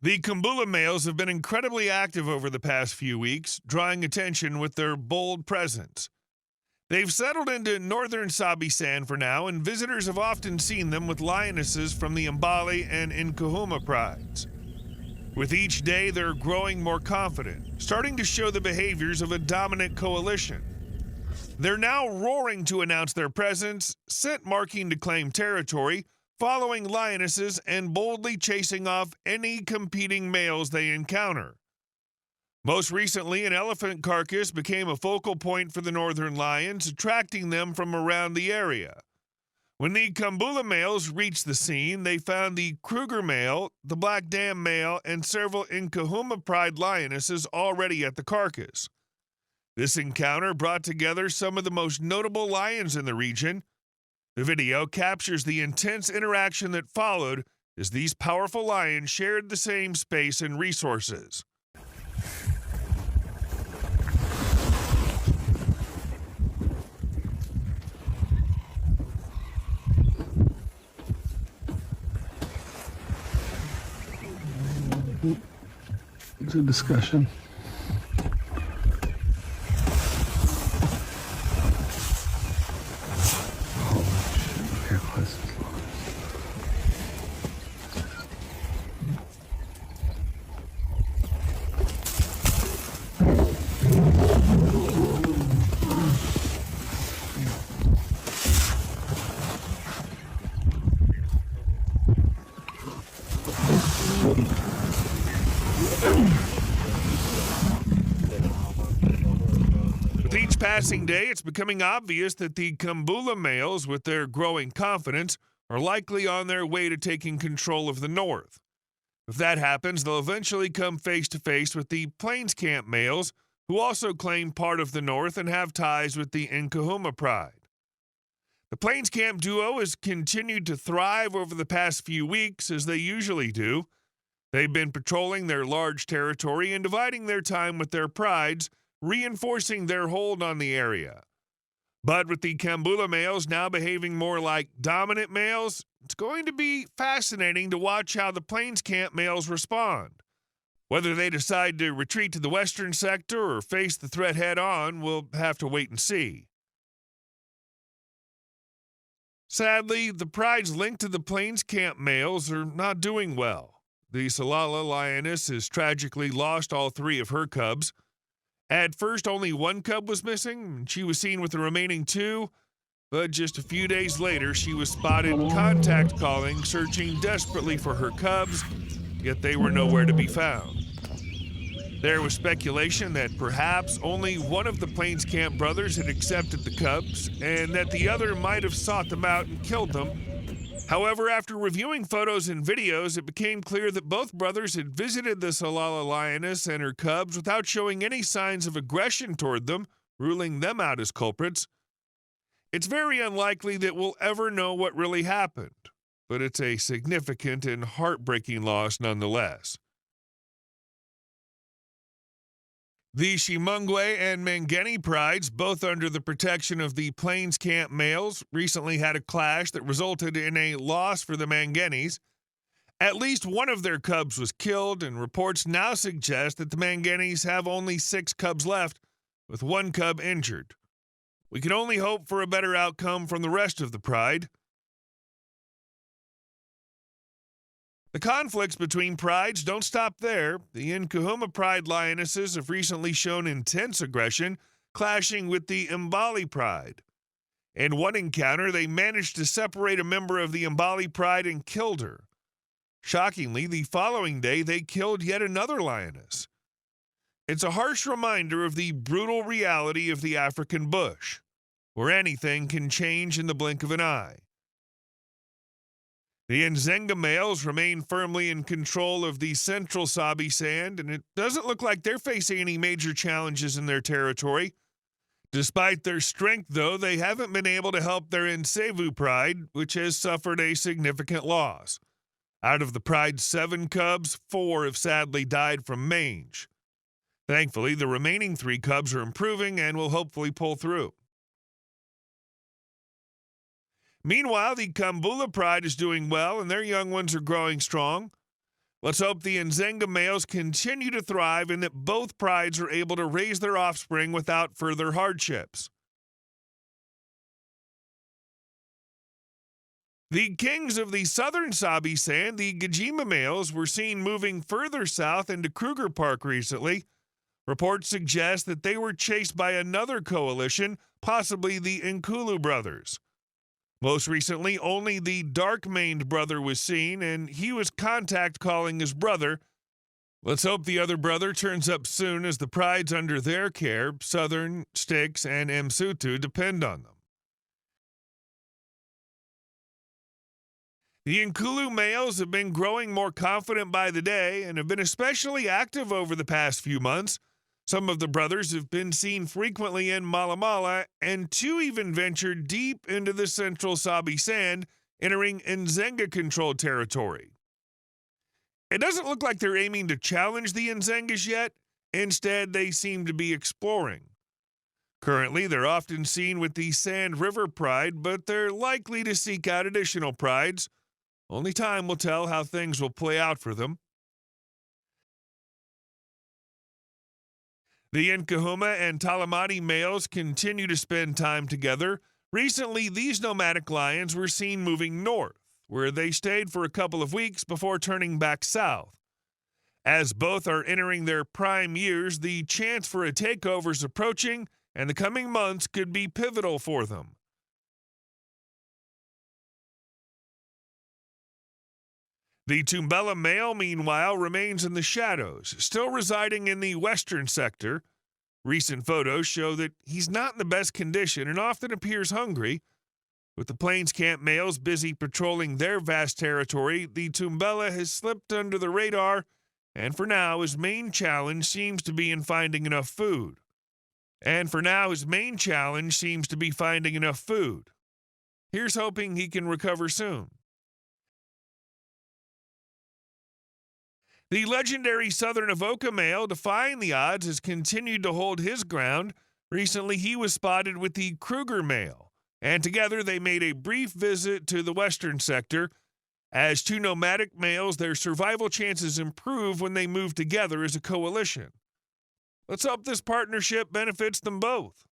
The Kambula males have been incredibly active over the past few weeks, drawing attention with their bold presence. They've settled into northern Sabi Sand for now, and visitors have often seen them with lionesses from the Mbali and Nkuhuma prides. With each day, they're growing more confident, starting to show the behaviors of a dominant coalition. They're now roaring to announce their presence, scent marking to claim territory, following lionesses and boldly chasing off any competing males they encounter. Most recently, an elephant carcass became a focal point for the northern lions, attracting them from around the area. When the Kambula males reached the scene, they found the Kruger male, the Black Dam male, and several Nkuhuma pride lionesses already at the carcass. This encounter brought together some of the most notable lions in the region. The video captures the intense interaction that followed as these powerful lions shared the same space and resources. It's a discussion. With each passing day, it's becoming obvious that the Kambula males, with their growing confidence, are likely on their way to taking control of the north. If that happens, they'll eventually come face to face with the Plains Camp males, who also claim part of the north and have ties with the Nkuhuma pride. The Plains Camp duo has continued to thrive over the past few weeks, as they usually do. They've been patrolling their large territory and dividing their time with their prides, reinforcing their hold on the area. But with the Kambula males now behaving more like dominant males, it's going to be fascinating to watch how the Plains Camp males respond. Whether they decide to retreat to the western sector or face the threat head-on, we'll have to wait and see. Sadly, the prides linked to the Plains Camp males are not doing well. The Tsalala lioness has tragically lost all 3 of her cubs. At first, only 1 cub was missing, and she was seen with the remaining 2, but just a few days later, she was spotted contact calling, searching desperately for her cubs, yet they were nowhere to be found. There was speculation that perhaps only one of the Plains Camp brothers had accepted the cubs, and that the other might have sought them out and killed them. However, after reviewing photos and videos, it became clear that both brothers had visited the Tsalala lioness and her cubs without showing any signs of aggression toward them, ruling them out as culprits. It's very unlikely that we'll ever know what really happened, but it's a significant and heartbreaking loss nonetheless. The Ximungwe and Mhangeni prides, both under the protection of the Plains Camp males, recently had a clash that resulted in a loss for the Mhangenis. At least one of their cubs was killed, and reports now suggest that the Mhangenis have only 6 cubs left, with 1 cub injured. We can only hope for a better outcome from the rest of the pride. The conflicts between prides don't stop there. The Nkuhuma pride lionesses have recently shown intense aggression, clashing with the Mbali pride. In one encounter, they managed to separate a member of the Mbali pride and killed her. Shockingly, the following day, they killed yet another lioness. It's a harsh reminder of the brutal reality of the African bush, where anything can change in the blink of an eye. The Ndhzenga males remain firmly in control of the central Sabi Sand, and it doesn't look like they're facing any major challenges in their territory. Despite their strength, though, they haven't been able to help their Ntsevu pride, which has suffered a significant loss. Out of the pride's 7 cubs, 4 have sadly died from mange. Thankfully, the remaining 3 cubs are improving and will hopefully pull through. Meanwhile, the Kambula pride is doing well, and their young ones are growing strong. Let's hope the Ndhzenga males continue to thrive and that both prides are able to raise their offspring without further hardships. The kings of the southern Sabi Sand, the Gijima males, were seen moving further south into Kruger Park recently. Reports suggest that they were chased by another coalition, possibly the Nkhulu brothers. Most recently, only the dark-maned brother was seen, and he was contact calling his brother. Let's hope the other brother turns up soon, as the prides under their care, Southern, Styx, and Msuthu, depend on them. The Nkhulu males have been growing more confident by the day and have been especially active over the past few months. Some of the brothers have been seen frequently in Mala, and two even ventured deep into the central Sabi Sand, entering Ndhzenga-controlled territory. It doesn't look like they're aiming to challenge the Ndhzengas yet. Instead, they seem to be exploring. Currently, they're often seen with the Sand River Pride, but they're likely to seek out additional prides. Only time will tell how things will play out for them. The Nkuhuma and Talamati males continue to spend time together. Recently, these nomadic lions were seen moving north, where they stayed for a couple of weeks before turning back south. As both are entering their prime years, the chance for a takeover is approaching, and the coming months could be pivotal for them. The Tumbela male, meanwhile, remains in the shadows, still residing in the western sector. Recent photos show that he's not in the best condition and often appears hungry. With the Plains Camp males busy patrolling their vast territory, the Tumbela has slipped under the radar, and for now his main challenge seems to be in finding enough food. Here's hoping he can recover soon. The legendary southern Avoca male, defying the odds, has continued to hold his ground. Recently, he was spotted with the Kruger male, and together they made a brief visit to the western sector. As two nomadic males, their survival chances improve when they move together as a coalition. Let's hope this partnership benefits them both.